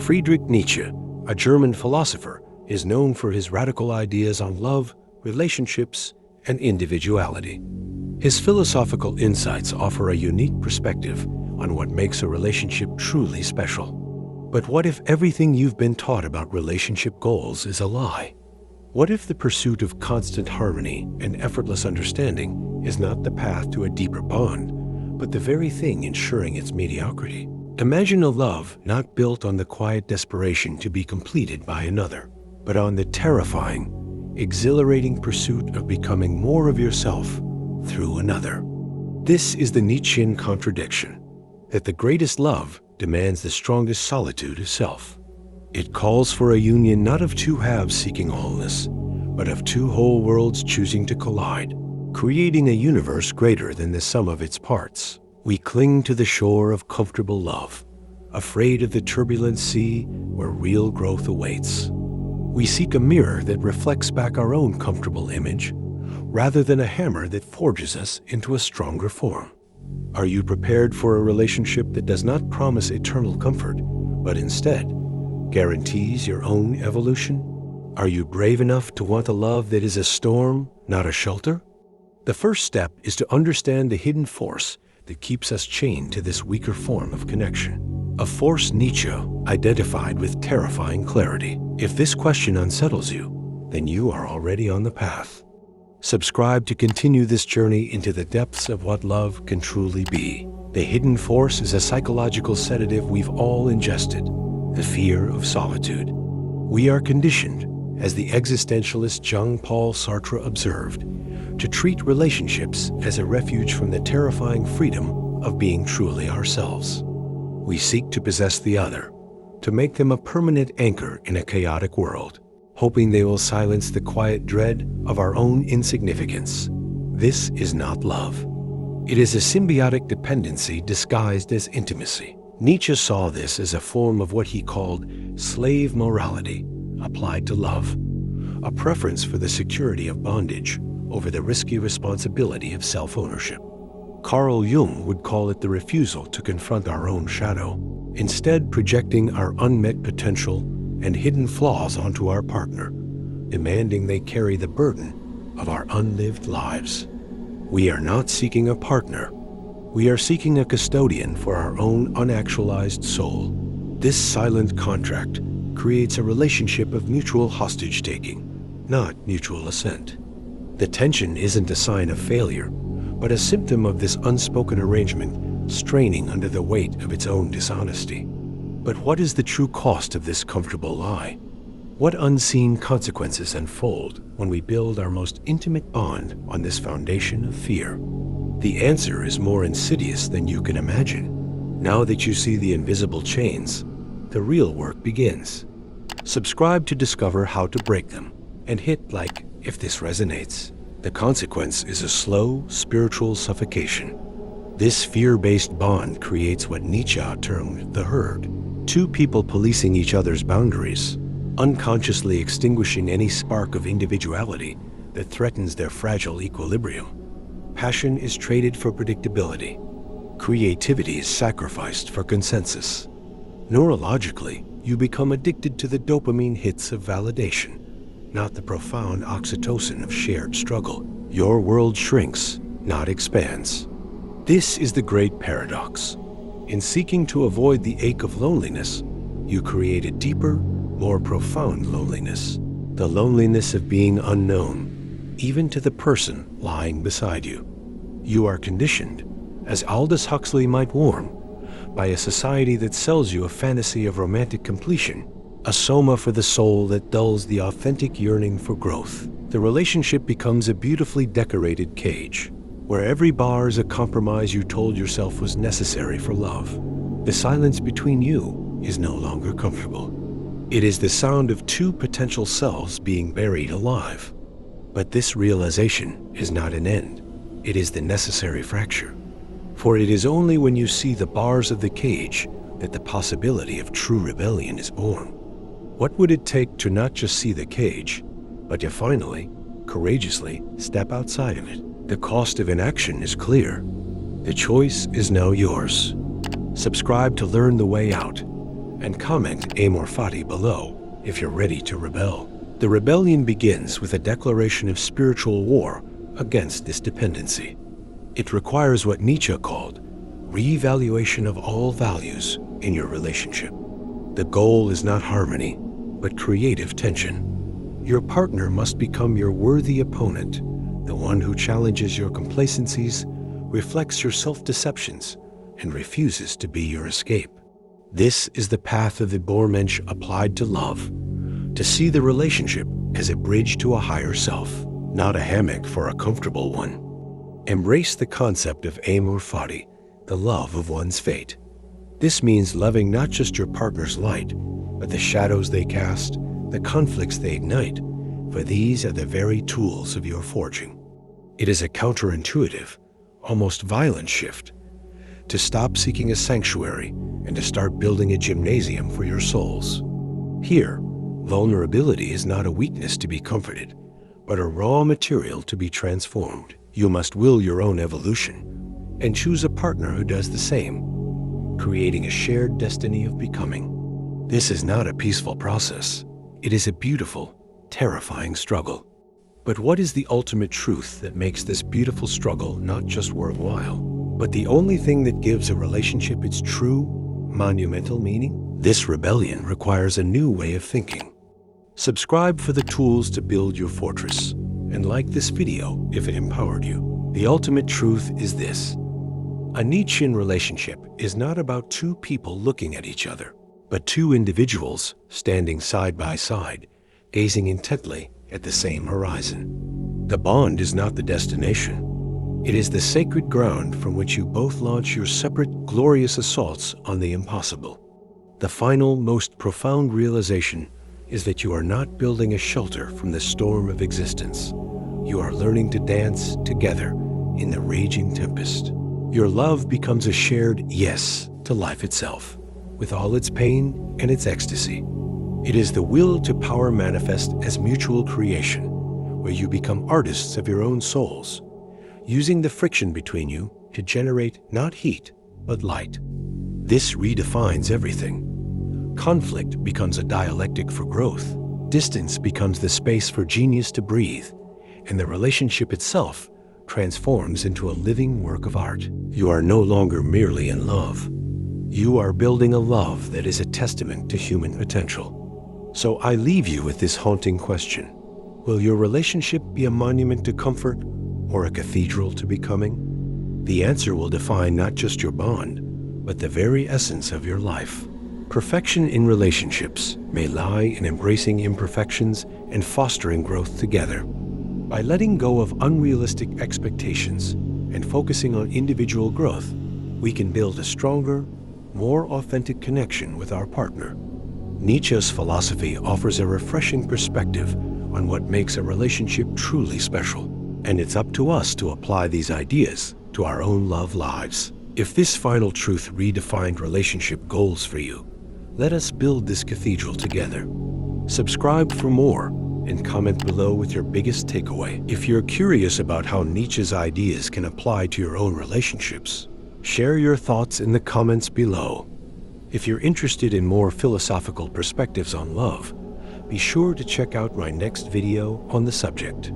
Friedrich Nietzsche, a German philosopher, is known for his radical ideas on love, relationships, and individuality. His philosophical insights offer a unique perspective on what makes a relationship truly special. But what if everything you've been taught about relationship goals is a lie? What if the pursuit of constant harmony and effortless understanding is not the path to a deeper bond, but the very thing ensuring its mediocrity? Imagine a love not built on the quiet desperation to be completed by another, but on the terrifying, exhilarating pursuit of becoming more of yourself through another. This is the Nietzschean contradiction, that the greatest love demands the strongest solitude of self. It calls for a union not of two halves seeking wholeness, but of two whole worlds choosing to collide, creating a universe greater than the sum of its parts. We cling to the shore of comfortable love, afraid of the turbulent sea where real growth awaits. We seek a mirror that reflects back our own comfortable image, rather than a hammer that forges us into a stronger form. Are you prepared for a relationship that does not promise eternal comfort, but instead guarantees your own evolution? Are you brave enough to want a love that is a storm, not a shelter? The first step is to understand the hidden force that keeps us chained to this weaker form of connection. A force Nietzsche identified with terrifying clarity. If this question unsettles you, then you are already on the path. Subscribe to continue this journey into the depths of what love can truly be. The hidden force is a psychological sedative we've all ingested, the fear of solitude. We are conditioned, as the existentialist Jean-Paul Sartre observed, to treat relationships as a refuge from the terrifying freedom of being truly ourselves. We seek to possess the other, to make them a permanent anchor in a chaotic world, hoping they will silence the quiet dread of our own insignificance. This is not love. It is a symbiotic dependency disguised as intimacy. Nietzsche saw this as a form of what he called slave morality applied to love, a preference for the security of bondage over the risky responsibility of self-ownership. Carl Jung would call it the refusal to confront our own shadow, instead projecting our unmet potential and hidden flaws onto our partner, demanding they carry the burden of our unlived lives. We are not seeking a partner. We are seeking a custodian for our own unactualized soul. This silent contract creates a relationship of mutual hostage-taking, not mutual assent. The tension isn't a sign of failure, but a symptom of this unspoken arrangement straining under the weight of its own dishonesty. But what is the true cost of this comfortable lie? What unseen consequences unfold when we build our most intimate bond on this foundation of fear? The answer is more insidious than you can imagine. Now that you see the invisible chains, the real work begins. Subscribe to discover how to break them, and hit like if this resonates. The consequence is a slow, spiritual suffocation. This fear-based bond creates what Nietzsche termed the herd. Two people policing each other's boundaries, unconsciously extinguishing any spark of individuality that threatens their fragile equilibrium. Passion is traded for predictability. Creativity is sacrificed for consensus. Neurologically, you become addicted to the dopamine hits of validation, not the profound oxytocin of shared struggle. Your world shrinks, not expands. This is the great paradox. In seeking to avoid the ache of loneliness, you create a deeper, more profound loneliness. The loneliness of being unknown, even to the person lying beside you. You are conditioned, as Aldous Huxley might warn, by a society that sells you a fantasy of romantic completion, a soma for the soul that dulls the authentic yearning for growth. The relationship becomes a beautifully decorated cage, where every bar is a compromise you told yourself was necessary for love. The silence between you is no longer comfortable. It is the sound of two potential selves being buried alive. But this realization is not an end. It is the necessary fracture. For it is only when you see the bars of the cage that the possibility of true rebellion is born. What would it take to not just see the cage, but to finally, courageously step outside of it? The cost of inaction is clear. The choice is now yours. Subscribe to learn the way out, and comment amor fati below if you're ready to rebel. The rebellion begins with a declaration of spiritual war against this dependency. It requires what Nietzsche called reevaluation of all values in your relationship. The goal is not harmony, but creative tension. Your partner must become your worthy opponent, the one who challenges your complacencies, reflects your self-deceptions, and refuses to be your escape. This is the path of the Bohrmensch applied to love, to see the relationship as a bridge to a higher self, not a hammock for a comfortable one. Embrace the concept of amor fati, the love of one's fate. This means loving not just your partner's light, but the shadows they cast, the conflicts they ignite, for these are the very tools of your forging. It is a counterintuitive, almost violent shift, to stop seeking a sanctuary and to start building a gymnasium for your souls. Here, vulnerability is not a weakness to be comforted, but a raw material to be transformed. You must will your own evolution and choose a partner who does the same, creating a shared destiny of becoming. This is not a peaceful process. It is a beautiful, terrifying struggle. But what is the ultimate truth that makes this beautiful struggle not just worthwhile, but the only thing that gives a relationship its true, monumental meaning? This rebellion requires a new way of thinking. Subscribe for the tools to build your fortress, and like this video if it empowered you. The ultimate truth is this: a Nietzschean relationship is not about two people looking at each other, but two individuals standing side by side, gazing intently at the same horizon. The bond is not the destination. It is the sacred ground from which you both launch your separate, glorious assaults on the impossible. The final, most profound realization is that you are not building a shelter from the storm of existence. You are learning to dance together in the raging tempest. Your love becomes a shared yes to life itself, with all its pain and its ecstasy. It is the will to power manifest as mutual creation, where you become artists of your own souls, using the friction between you to generate not heat, but light. This redefines everything. Conflict becomes a dialectic for growth. Distance becomes the space for genius to breathe, and the relationship itself transforms into a living work of art. You are no longer merely in love. You are building a love that is a testament to human potential. So I leave you with this haunting question. Will your relationship be a monument to comfort or a cathedral to becoming? The answer will define not just your bond, but the very essence of your life. Perfection in relationships may lie in embracing imperfections and fostering growth together. By letting go of unrealistic expectations and focusing on individual growth, we can build a stronger, more authentic connection with our partner. Nietzsche's philosophy offers a refreshing perspective on what makes a relationship truly special, and it's up to us to apply these ideas to our own love lives. If this final truth redefined relationship goals for you, let us build this cathedral together. Subscribe for more and comment below with your biggest takeaway. If you're curious about how Nietzsche's ideas can apply to your own relationships, share your thoughts in the comments below. If you're interested in more philosophical perspectives on love, be sure to check out my next video on the subject.